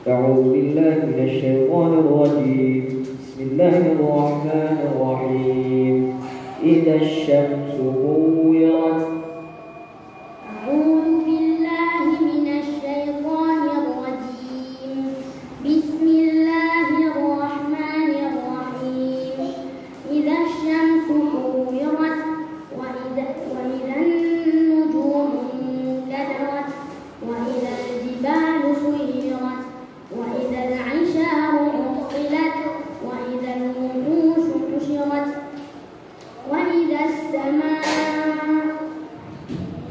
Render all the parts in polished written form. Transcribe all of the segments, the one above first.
أعوذ بالله من الشيطان الرجيم. بسم الله الرحمن الرحيم. إذا الشمس كورت. أعوذ بالله من الشيطان الرجيم. بسم الله الرحمن الرحيم. إذا الشمس كورت وإذا النجوم انكدرت وإذا الجبال سيرت وإذا العشار عطلت وإذا الوحوش حشرت وإذا السماء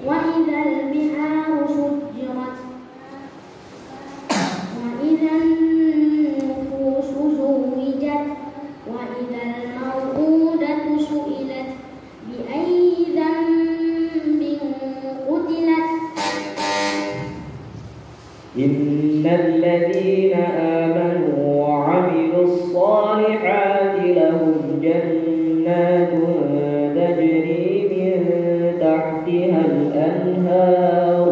وإذا البحار سجرت وإذا النفوس زوجت وإذا الموءودة سئلت بأي ذنب قتلت. إن الذين آمنوا وعملوا الصالحات لهم جنات تجري من تحتها الأنهار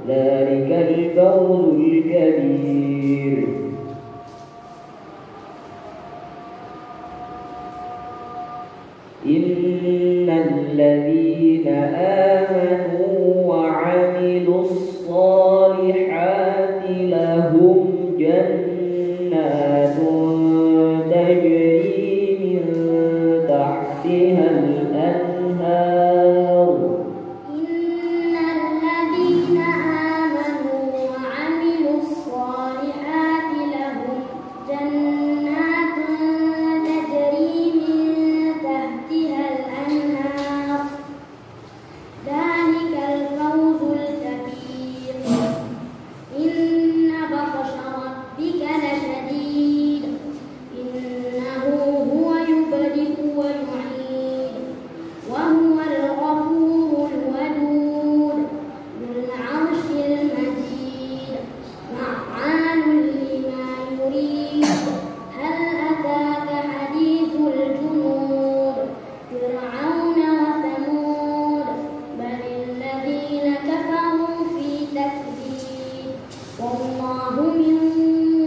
ذلك الفوز الكبير. إن الذين آمنوا وعملوا الصالحات لهم جنات تجري من تحتها الأنهار. إن الذين آمنوا وعملوا الصالحات لهم جنات تجري من تحتها الأنهار ذلك الفوز الكبير. إن بطش ربك لشديد إنه هو يبدئ ويعيد وهو الغفور الودود ذو العرش المجيد فعال لما يريد. هل أتاك حديث الجنود فرعون وثمود بل الذين كفروا في تكذيب والله من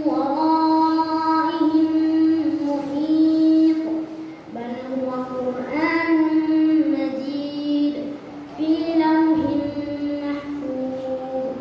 ورائهم محيط بل هو قرآن مجيد في لوح محفوظ.